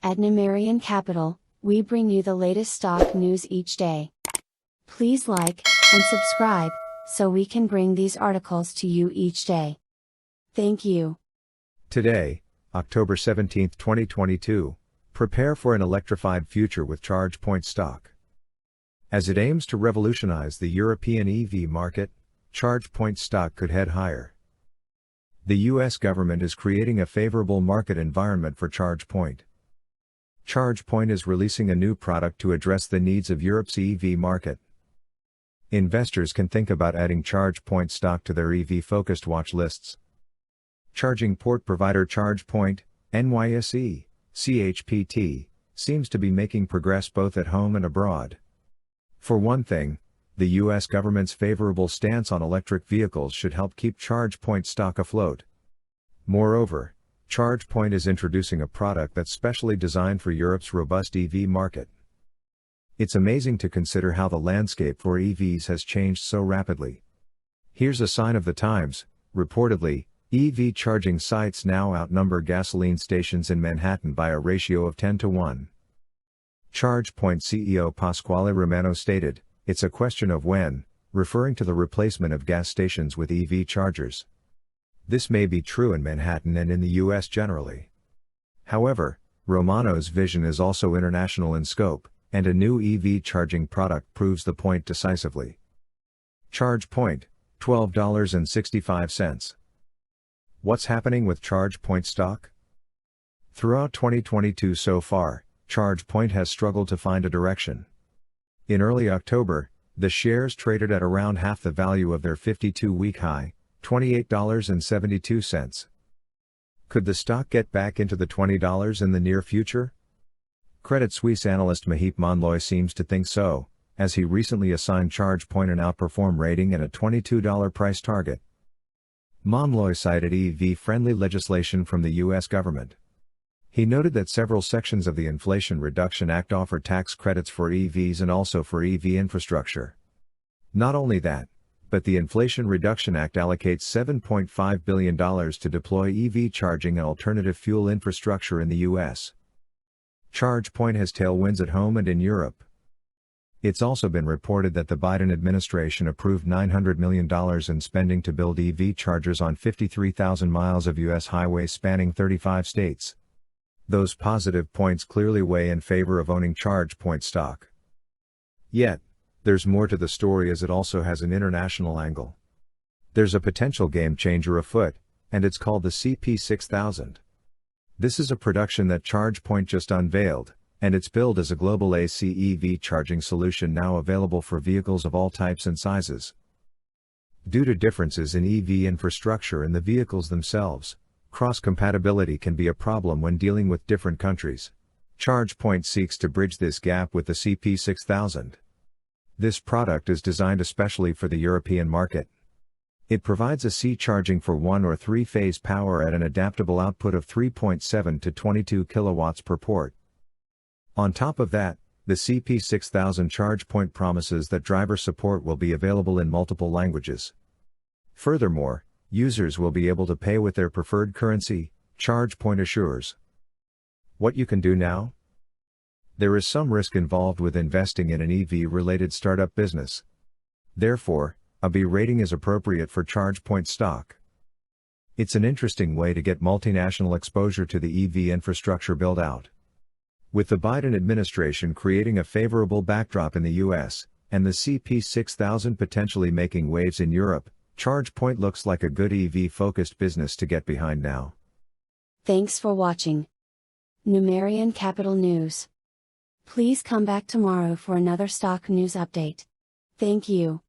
At Numerian Capital, we bring you the latest stock news each day. Please like and subscribe so we can bring these articles to you each day. Thank you. Today, October 17, 2022, prepare for an electrified future with ChargePoint stock. As it aims to revolutionize the European EV market, ChargePoint stock could head higher. The US government is creating a favorable market environment for ChargePoint. ChargePoint is releasing a new product to address the needs of Europe's EV market. Investors can think about adding ChargePoint stock to their EV-focused watch lists. Charging port provider ChargePoint, NYSE, CHPT, seems to be making progress both at home and abroad. For one thing, the US government's favorable stance on electric vehicles should help keep ChargePoint stock afloat. Moreover, ChargePoint is introducing a product that's specially designed for Europe's robust EV market. It's amazing to consider how the landscape for EVs has changed so rapidly. Here's a sign of the times: reportedly, EV charging sites now outnumber gasoline stations in Manhattan by a ratio of 10 to 1. ChargePoint CEO Pasquale Romano stated, "It's a question of when," referring to the replacement of gas stations with EV chargers. This may be true in Manhattan and in the US generally. However, Romano's vision is also international in scope, and a new EV charging product proves the point decisively. ChargePoint, $12.65. What's happening with ChargePoint stock? Throughout 2022 so far, ChargePoint has struggled to find a direction. In early October, the shares traded at around half the value of their 52-week high, $28.72. Could the stock get back into the $20 in the near future? Credit Suisse analyst Maheep Mandloy seems to think so, as he recently assigned ChargePoint an outperform rating and a $22 price target. Mandloy cited EV-friendly legislation from the US government. He noted that several sections of the Inflation Reduction Act offer tax credits for EVs and also for EV infrastructure. Not only that, but the Inflation Reduction Act allocates $7.5 billion to deploy EV charging and alternative fuel infrastructure in the US. ChargePoint has tailwinds at home and in Europe. It's also been reported that the Biden administration approved $900 million in spending to build EV chargers on 53,000 miles of US highways spanning 35 states. Those positive points clearly weigh in favor of owning ChargePoint stock. Yet, there's more to the story as it also has an international angle. There's a potential game changer afoot, and it's called the CP6000. This is a production that ChargePoint just unveiled, and it's billed as a global AC EV charging solution now available for vehicles of all types and sizes. Due to differences in EV infrastructure and the vehicles themselves, cross-compatibility can be a problem when dealing with different countries. ChargePoint seeks to bridge this gap with the CP6000. This product is designed especially for the European market. It provides AC charging for 1 or 3-phase power at an adaptable output of 3.7 to 22 kilowatts per port. On top of that, the CP6000 ChargePoint promises that driver support will be available in multiple languages. Furthermore, users will be able to pay with their preferred currency, ChargePoint assures. What you can do now? There is some risk involved with investing in an EV-related startup business. Therefore, a B rating is appropriate for ChargePoint stock. It's an interesting way to get multinational exposure to the EV infrastructure build-out. With the Biden administration creating a favorable backdrop in the US, and the CP6000 potentially making waves in Europe, ChargePoint looks like a good EV-focused business to get behind now. Thanks for watching Numerian Capital News. Please come back tomorrow for another stock news update. Thank you.